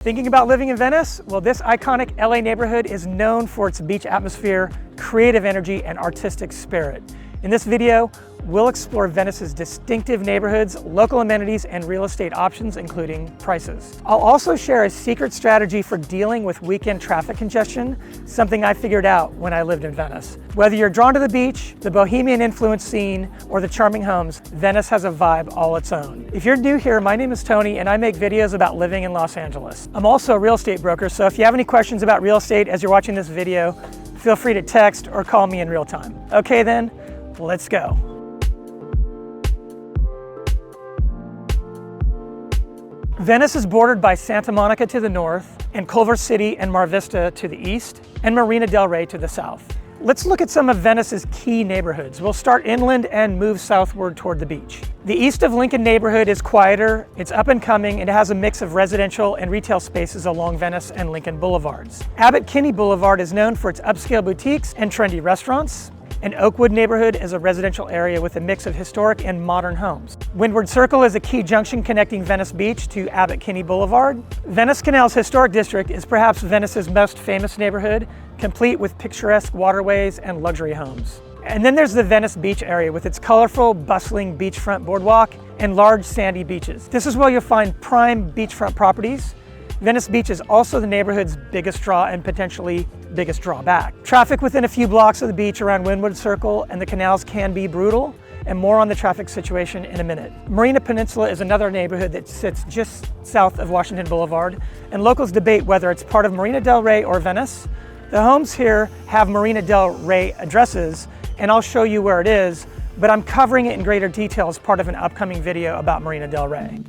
Thinking about living in Venice? Well, this iconic LA neighborhood is known for its beach atmosphere, creative energy, and artistic spirit. In this video, we'll explore Venice's distinctive neighborhoods, local amenities, and real estate options, including prices. I'll also share a secret strategy for dealing with weekend traffic congestion, something I figured out when I lived in Venice. Whether you're drawn to the beach, the bohemian influence scene, or the charming homes, Venice has a vibe all its own. If you're new here, my name is Tony, and I make videos about living in Los Angeles. I'm also a real estate broker, so if you have any questions about real estate as you're watching this video, feel free to text or call me in real time. Okay then, let's go. Venice is bordered by Santa Monica to the north, and Culver City and Mar Vista to the east, and Marina del Rey to the south. Let's look at some of Venice's key neighborhoods. We'll start inland and move southward toward the beach. The east of Lincoln neighborhood is quieter, it's up and coming, and it has a mix of residential and retail spaces along Venice and Lincoln Boulevards. Abbot Kinney Boulevard is known for its upscale boutiques and trendy restaurants. And Oakwood neighborhood is a residential area with a mix of historic and modern homes. Windward Circle is a key junction connecting Venice Beach to Abbot Kinney Boulevard. Venice Canals Historic District is perhaps Venice's most famous neighborhood, complete with picturesque waterways and luxury homes. And then there's the Venice Beach area with its colorful, bustling beachfront boardwalk and large sandy beaches. This is where you'll find prime beachfront properties. Venice Beach is also the neighborhood's biggest draw and potentially biggest drawback. Traffic within a few blocks of the beach around Windward Circle and the canals can be brutal, and more on the traffic situation in a minute. Marina Peninsula is another neighborhood that sits just south of Washington Boulevard, and locals debate whether it's part of Marina del Rey or Venice. The homes here have Marina del Rey addresses, and I'll show you where it is, but I'm covering it in greater detail as part of an upcoming video about Marina del Rey.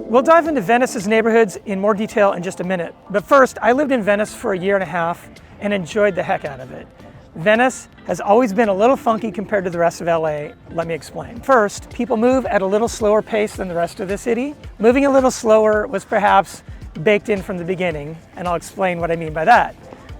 We'll dive into Venice's neighborhoods in more detail in just a minute, but first, I lived in Venice for a year and a half and enjoyed the heck out of it. Venice has always been a little funky compared to the rest of LA. Let me explain. First, people move at a little slower pace than the rest of the city. Moving a little slower was perhaps baked in from the beginning, and I'll explain what I mean by that.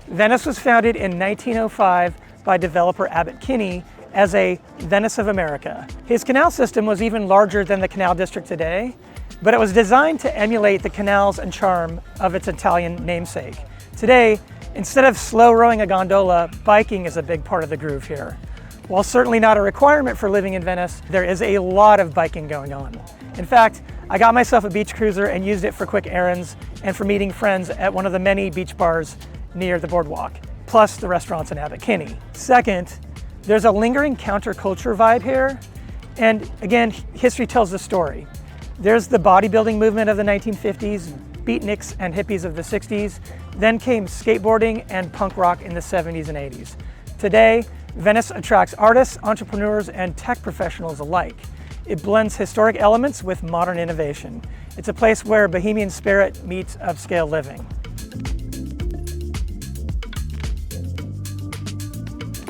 Venice was founded in 1905 by developer Abbot Kinney as a Venice of America. His canal system was even larger than the canal district today, but it was designed to emulate the canals and charm of its Italian namesake. Today, instead of slow rowing a gondola, biking is a big part of the groove here. While certainly not a requirement for living in Venice, there is a lot of biking going on. In fact, I got myself a beach cruiser and used it for quick errands and for meeting friends at one of the many beach bars near the boardwalk, plus the restaurants in Abbot Kinney. Second, there's a lingering counterculture vibe here, and again, history tells the story. There's the bodybuilding movement of the 1950s, beatniks and hippies of the 60s, then came skateboarding and punk rock in the 70s and 80s. Today, Venice attracts artists, entrepreneurs, and tech professionals alike. It blends historic elements with modern innovation. It's a place where bohemian spirit meets upscale living.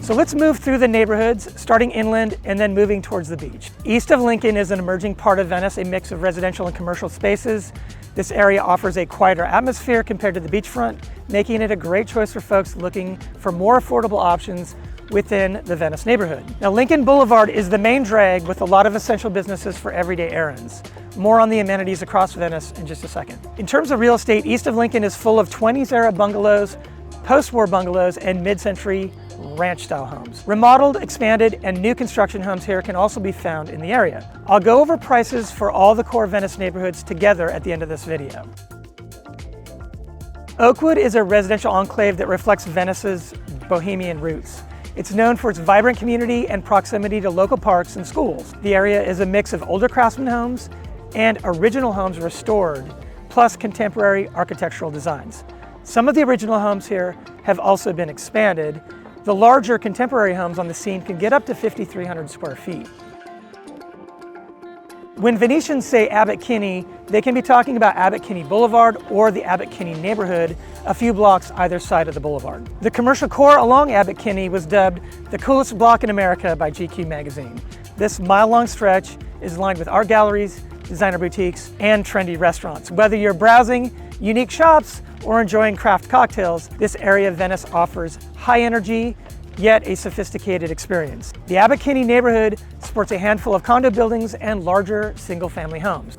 So let's move through the neighborhoods, starting inland and then moving towards the beach. East of Lincoln is an emerging part of Venice, a mix of residential and commercial spaces. This area offers a quieter atmosphere compared to the beachfront, making it a great choice for folks looking for more affordable options within the Venice neighborhood. Now, Lincoln Boulevard is the main drag with a lot of essential businesses for everyday errands. More on the amenities across Venice in just a second. In terms of real estate, east of Lincoln is full of 20s era bungalows, post-war bungalows, and mid-century ranch-style homes. Remodeled, expanded, and new construction homes here can also be found in the area. I'll go over prices for all the core Venice neighborhoods together at the end of this video. Oakwood is a residential enclave that reflects Venice's bohemian roots. It's known for its vibrant community and proximity to local parks and schools. The area is a mix of older craftsman homes and original homes restored, plus contemporary architectural designs. Some of the original homes here have also been expanded. The larger contemporary homes on the scene can get up to 5,300 square feet. When Venetians say Abbot Kinney, they can be talking about Abbot Kinney Boulevard or the Abbot Kinney neighborhood, a few blocks either side of the boulevard. The commercial core along Abbot Kinney was dubbed the coolest block in America by GQ magazine. This mile-long stretch is lined with art galleries, designer boutiques, and trendy restaurants. Whether you're browsing unique shops or enjoying craft cocktails, this area of Venice offers high energy, yet a sophisticated experience. The Abbot Kinney neighborhood sports a handful of condo buildings and larger single-family homes.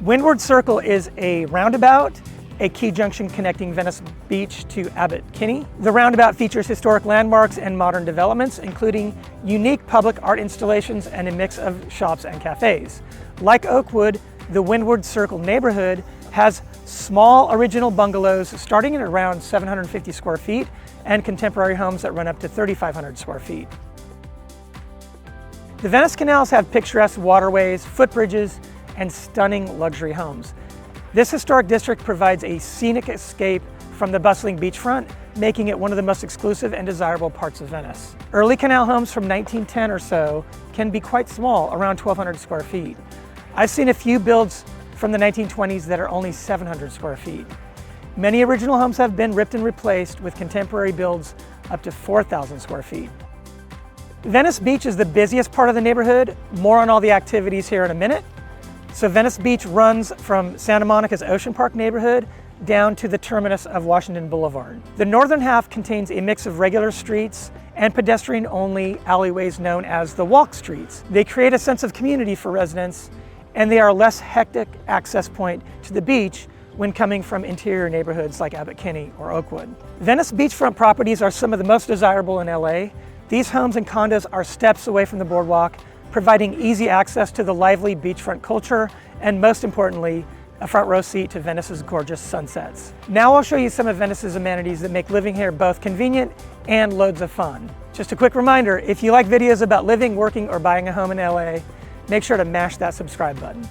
Windward Circle is a roundabout, a key junction connecting Venice Beach to Abbot, Kinney. The roundabout features historic landmarks and modern developments, including unique public art installations and a mix of shops and cafes. Like Oakwood, the Windward Circle neighborhood has small original bungalows starting at around 750 square feet and contemporary homes that run up to 3,500 square feet. The Venice Canals have picturesque waterways, footbridges, and stunning luxury homes. This historic district provides a scenic escape from the bustling beachfront, making it one of the most exclusive and desirable parts of Venice. Early canal homes from 1910 or so can be quite small, around 1,200 square feet. I've seen a few builds from the 1920s that are only 700 square feet. Many original homes have been ripped and replaced with contemporary builds up to 4,000 square feet. Venice Beach is the busiest part of the neighborhood. More on all the activities here in a minute. So Venice Beach runs from Santa Monica's Ocean Park neighborhood down to the terminus of Washington Boulevard. The northern half contains a mix of regular streets and pedestrian-only alleyways known as the walk streets. They create a sense of community for residents, and they are a less hectic access point to the beach when coming from interior neighborhoods like Abbot, Kinney, or Oakwood. Venice beachfront properties are some of the most desirable in LA. These homes and condos are steps away from the boardwalk, providing easy access to the lively beachfront culture, and most importantly, a front row seat to Venice's gorgeous sunsets. Now I'll show you some of Venice's amenities that make living here both convenient and loads of fun. Just a quick reminder, if you like videos about living, working, or buying a home in LA, make sure to mash that subscribe button.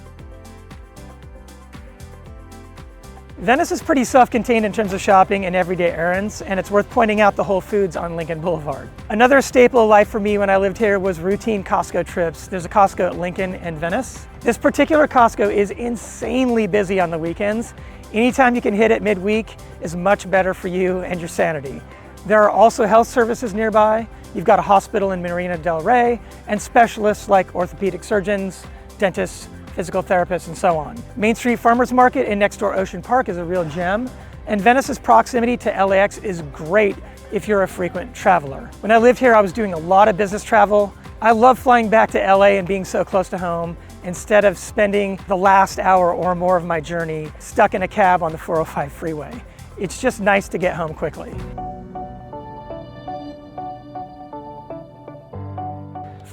Venice is pretty self-contained in terms of shopping and everyday errands, and it's worth pointing out the Whole Foods on Lincoln Boulevard. Another staple of life for me when I lived here was routine Costco trips. There's a Costco at Lincoln and Venice. This particular Costco is insanely busy on the weekends. Anytime you can hit it midweek is much better for you and your sanity. There are also health services nearby. You've got a hospital in Marina del Rey and specialists like orthopedic surgeons, dentists, physical therapists, and so on. Main Street Farmers Market in next door Ocean Park is a real gem, and Venice's proximity to LAX is great if you're a frequent traveler. When I lived here, I was doing a lot of business travel. I love flying back to LA and being so close to home instead of spending the last hour or more of my journey stuck in a cab on the 405 freeway. It's just nice to get home quickly.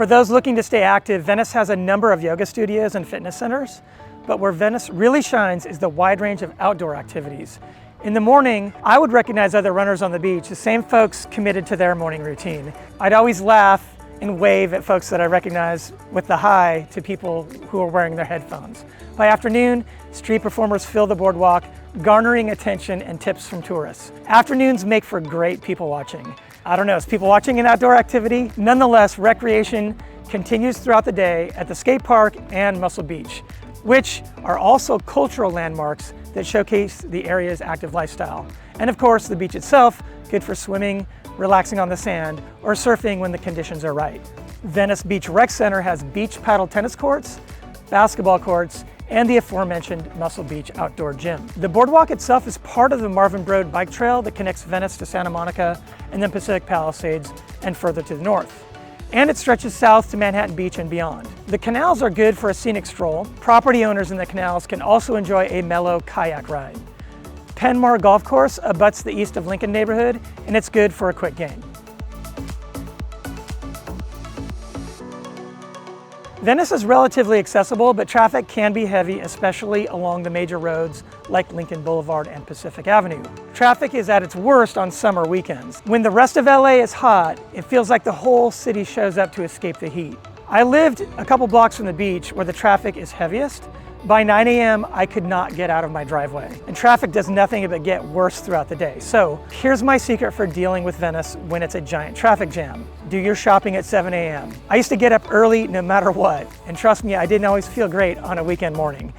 For those looking to stay active, Venice has a number of yoga studios and fitness centers, but where Venice really shines is the wide range of outdoor activities. In the morning, I would recognize other runners on the beach, the same folks committed to their morning routine. I'd always laugh and wave at folks that I recognize with the hi to people who are wearing their headphones. By afternoon, street performers fill the boardwalk, garnering attention and tips from tourists. Afternoons make for great people watching. I don't know, is people watching an outdoor activity? Nonetheless, recreation continues throughout the day at the skate park and Muscle Beach, which are also cultural landmarks that showcase the area's active lifestyle. And of course, the beach itself, good for swimming, relaxing on the sand, or surfing when the conditions are right. Venice Beach Rec Center has beach paddle tennis courts, basketball courts, and the aforementioned Muscle Beach outdoor gym. The boardwalk itself is part of the Marvin Road bike trail that connects Venice to Santa Monica and then Pacific Palisades and further to the north. And it stretches south to Manhattan Beach and beyond. The canals are good for a scenic stroll. Property owners in the canals can also enjoy a mellow kayak ride. Penmar Golf Course abuts the east of Lincoln neighborhood, and it's good for a quick game. Venice is relatively accessible, but traffic can be heavy, especially along the major roads like Lincoln Boulevard and Pacific Avenue. Traffic is at its worst on summer weekends. When the rest of LA is hot, it feels like the whole city shows up to escape the heat. I lived a couple blocks from the beach where the traffic is heaviest. By 9 a.m., I could not get out of my driveway, and traffic does nothing but get worse throughout the day. So here's my secret for dealing with Venice when it's a giant traffic jam. Do your shopping at 7 a.m. I used to get up early no matter what, and trust me, I didn't always feel great on a weekend morning.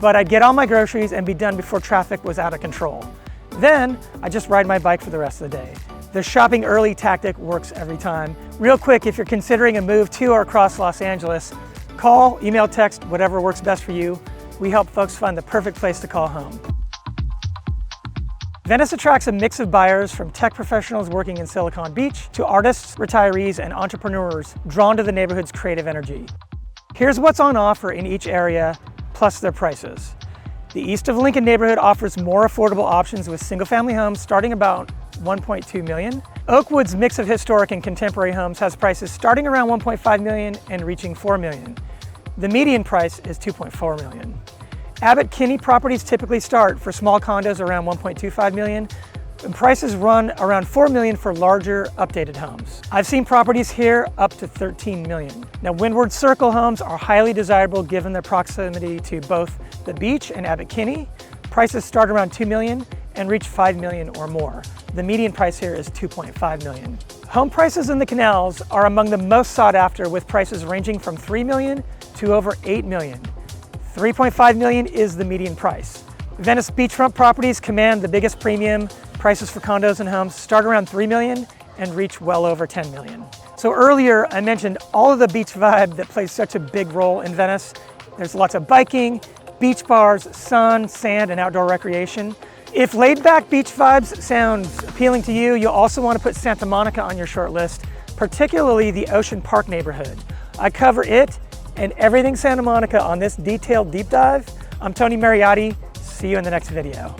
But I'd get all my groceries and be done before traffic was out of control. Then I just ride my bike for the rest of the day. The shopping early tactic works every time. Real quick, if you're considering a move to or across Los Angeles, call, email, text, whatever works best for you. We help folks find the perfect place to call home. Venice attracts a mix of buyers from tech professionals working in Silicon Beach to artists, retirees, and entrepreneurs drawn to the neighborhood's creative energy. Here's what's on offer in each area, plus their prices. The east of Lincoln neighborhood offers more affordable options with single-family homes starting about $1.2 million. Oakwood's mix of historic and contemporary homes has prices starting around $1.5 million and reaching $4 million. The median price is $2.4 million. Abbot Kinney properties typically start for small condos around $1.25 million, and prices run around $4 million for larger, updated homes. I've seen properties here up to $13 million. Now, Windward Circle homes are highly desirable given their proximity to both the beach and Abbot Kinney. Prices start around $2 million and reach $5 million or more. The median price here is $2.5 million. Home prices in the canals are among the most sought after, with prices ranging from $3 million to over $8 million. $3.5 million is the median price. Venice beachfront properties command the biggest premium. Prices for condos and homes start around $3 million and reach well over $10 million. So earlier I mentioned all of the beach vibe that plays such a big role in Venice. There's lots of biking, beach bars, sun, sand, and outdoor recreation. If laid-back beach vibes sounds appealing to you, you'll also want to put Santa Monica on your short list, particularly the Ocean Park neighborhood. I cover it and everything Santa Monica on this detailed deep dive. I'm Tony Mariotti. See you in the next video.